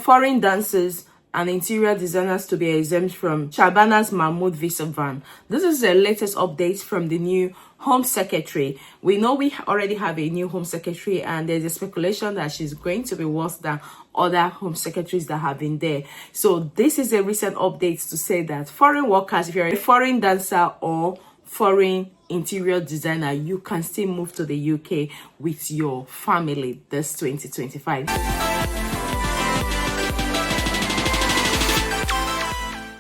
foreign dancers and interior designers to be exempt from Shabana's Mahmoud visa ban. This is the latest update from the new Home Secretary. We know we already have a new Home Secretary, and there's a speculation that she's going to be worse than other Home Secretaries that have been there. So this is a recent update to say that foreign workers, if you're a foreign dancer or foreign interior designer, you can still move to the UK with your family this 2025.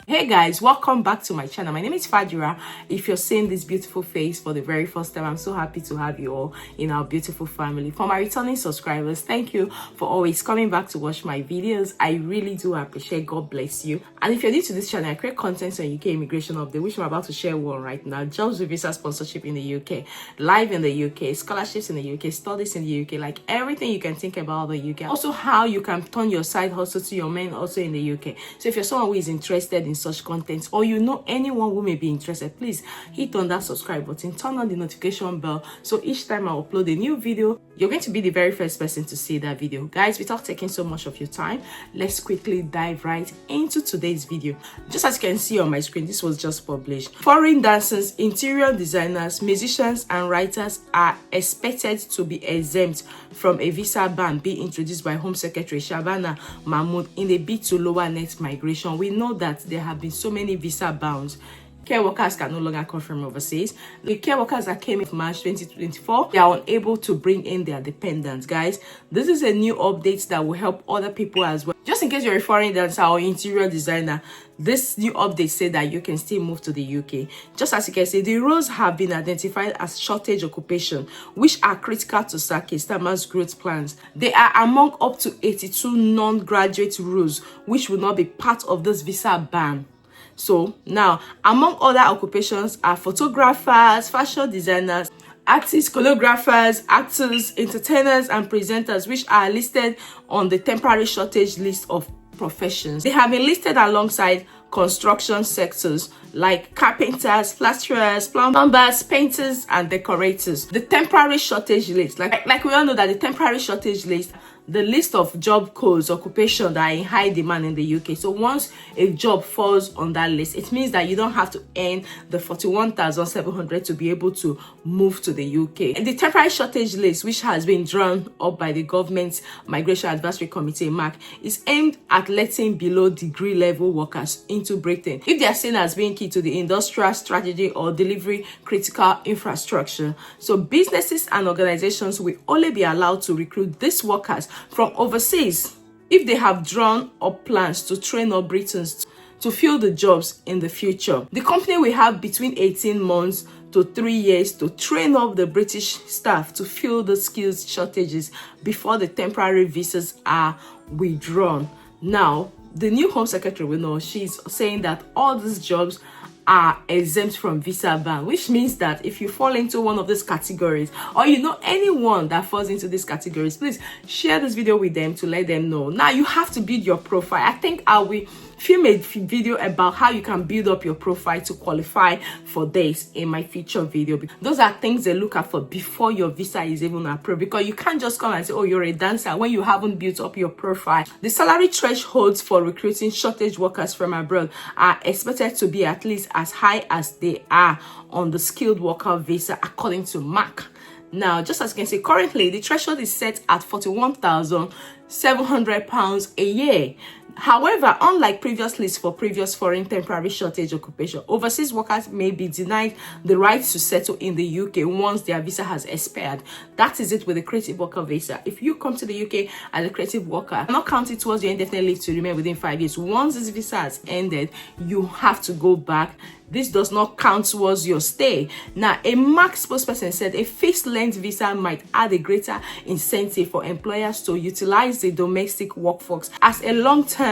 Hey guys, welcome back to my channel. My name is Fajira. If you're seeing this beautiful face for the very first time, I'm so happy to have you all in our beautiful family. For my returning subscribers, thank you for always coming back to watch my videos. I really do appreciate. God bless you. And if you're new to this channel, I create content on UK immigration update, which I'm about to share one right now. Jobs with visa sponsorship in the UK, live in the UK, scholarships in the UK, studies in the UK, like everything you can think about the UK. Also, how you can turn your side hustle to your main also in the UK. So if you're someone who is interested in such content, or you know anyone who may be interested, please hit on that subscribe button, turn on the notification bell, so each time I upload a new video, you're going to be the very first person to see that video. Guys, without taking so much of your time, let's quickly dive right into today's video. Just as you can see on my screen, this was just published. Foreign dancers, interior designers, musicians and writers are expected to be exempt from a visa ban being introduced by Home Secretary Shabana Mahmoud in a bid to lower net migration. We know that there have been so many visa bans. Care workers can no longer come from overseas. The care workers that came in March 2024, they are unable to bring in their dependents. Guys, this is a new update that will help other people as well. Just in case you're a foreign dancer or interior designer, this new update said that you can still move to the UK. Just as you can see, the roles have been identified as shortage occupation, which are critical to Saki Starmer's growth plans. They are among up to 82 non-graduate roles, which will not be part of this visa ban. So now, among other occupations are photographers, fashion designers, artists, choreographers, actors, entertainers, and presenters, which are listed on the temporary shortage list of professions. They have been listed alongside construction sectors like carpenters, plasterers, plumbers, painters, and decorators. The temporary shortage list, like we all know that the temporary shortage list, the list of job codes, occupation that are in high demand in the UK. So once a job falls on that list, it means that you don't have to earn the 41,700 to be able to move to the UK. And the temporary shortage list, which has been drawn up by the government's Migration Advisory Committee, MAC, is aimed at letting below degree level workers into Britain if they are seen as being key to the industrial strategy or delivery critical infrastructure. So businesses and organizations will only be allowed to recruit these workers from overseas if they have drawn up plans to train up Britons to fill the jobs in the future. The company will have between 18 months to 3 years to train up the British staff to fill the skills shortages before the temporary visas are withdrawn. Now, the new Home Secretary, we know she's saying that all these jobs are exempt from visa ban, which means that if you fall into one of these categories, or you know anyone that falls into these categories, please share this video with them to let them know. Now you have to build your profile. I think I will film a video about how you can build up your profile to qualify for this in my future video. Those are things they look at for before your visa is even approved, because you can't just come and say, oh, you're a dancer, when you haven't built up your profile. The salary thresholds for recruiting shortage workers from abroad are expected to be at least as high as they are on the skilled worker visa, according to MAC. Now, just as you can see, currently the threshold is set at £41,700 a year. However, unlike previous lists for previous foreign temporary shortage occupation, overseas workers may be denied the right to settle in the UK once their visa has expired. That is it with the creative worker visa. If you come to the UK as a creative worker, not counted towards your indefinite leave to remain within 5 years. Once this visa has ended, you have to go back. This does not count towards your stay. Now, a MAC spokesperson said a fixed length visa might add a greater incentive for employers to utilize the domestic workforce as a long-term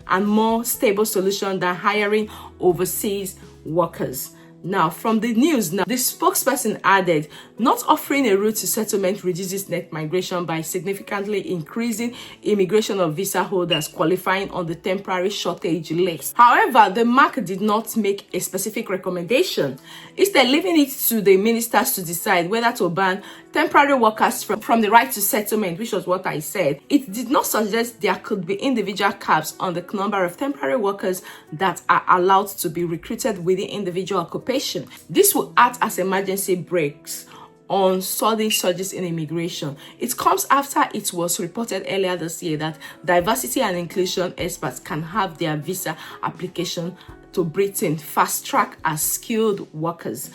and more stable solution than hiring overseas workers. Now, from the news, the spokesperson added, not offering a route to settlement reduces net migration by significantly increasing immigration of visa holders qualifying on the temporary shortage list. However, the MAC did not make a specific recommendation, instead leaving it to the ministers to decide whether to ban temporary workers from the right to settlement, which was what I said, it did not suggest there could be individual caps on the number of temporary workers that are allowed to be recruited within individual occupation. This will act as emergency brakes on sudden surges in immigration. It comes after it was reported earlier this year that diversity and inclusion experts can have their visa application to Britain fast-tracked as skilled workers.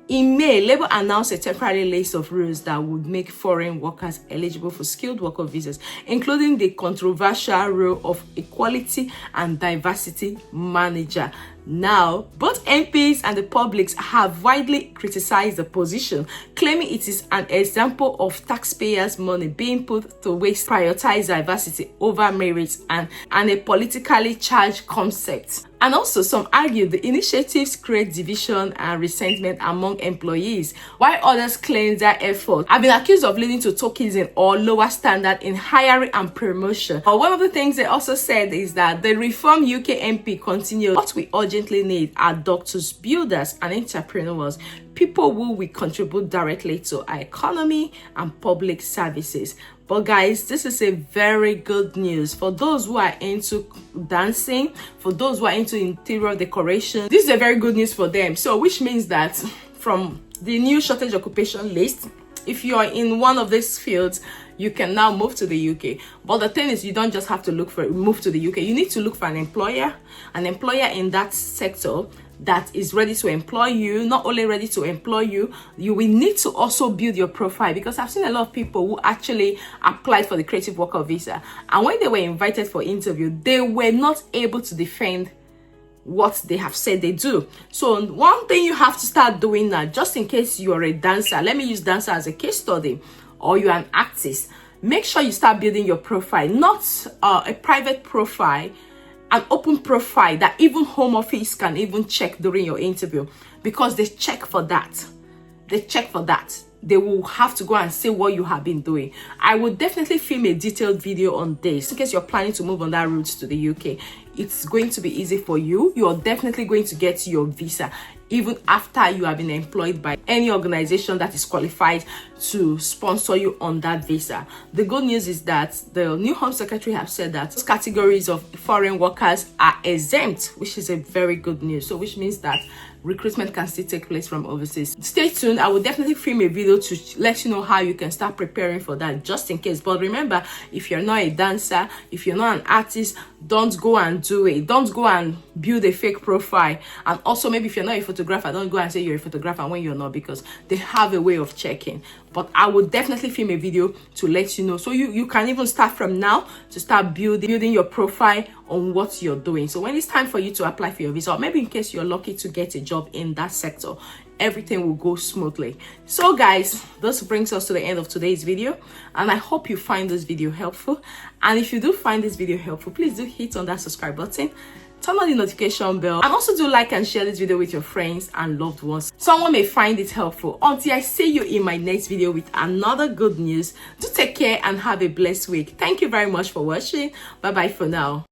In May, Labour announced a temporary list of rules that would make foreign workers eligible for skilled worker visas, including the controversial role of Equality and Diversity Manager. Now, both MPs and the public have widely criticized the position, claiming it is an example of taxpayers' money being put to waste, prioritize diversity over merit, and a politically charged concept. And also, some argue the initiatives create division and resentment among employees, while others claim their efforts have been accused of leading to tokenism or lower standard in hiring and promotion. But one of the things they also said is that the Reform UK MP continued, what we urgently need are doctors, builders, and entrepreneurs, people who will contribute directly to our economy and public services. But guys, this is a very good news for those who are into dancing, for those who are into interior decoration. This is a very good news for them. So which means that from the new shortage occupation list, if you are in one of these fields, you can now move to the UK. But the thing is, you don't just have to move to the UK. You need to look for an employer in that sector that is ready to employ you. Not only ready to employ you, you will need to also build your profile, because I've seen a lot of people who actually applied for the creative worker visa, and when they were invited for interview, they were not able to defend what they have said they do. So one thing you have to start doing now, just in case you're a dancer, let me use dancer as a case study, or you're an artist, make sure you start building your profile, not a private profile, an open profile that even Home Office can even check during your interview, because they check for that. They will have to go and see what you have been doing. I would definitely film a detailed video on this in case you're planning to move on that route to the UK. It's going to be easy for you. You're definitely going to get your visa even after you have been employed by any organization that is qualified to sponsor you on that visa. The good news is that the new Home Secretary have said that those categories of foreign workers are exempt, which is a very good news. So which means that recruitment can still take place from overseas. Stay tuned. I will definitely film a video to let you know how you can start preparing for that, just in case. But remember, if you're not a dancer, if you're not an artist, don't go and do it. Don't go and build a fake profile. And also, maybe if you're not a photographer, don't go and say you're a photographer when you're not, because they have a way of checking. But I will definitely film a video to let you know, so you can even start from now to start building your profile on what you're doing. So when it's time for you to apply for your visa, or maybe in case you're lucky to get a job in that sector, everything will go smoothly. So guys, this brings us to the end of today's video, and I hope you find this video helpful. And if you do find this video helpful, please do hit on that subscribe button, turn on the notification bell, and also do like and share this video with your friends and loved ones. Someone may find it helpful. Until I see you in my next video with another good news, do take care and have a blessed week. Thank you very much for watching. Bye bye for now.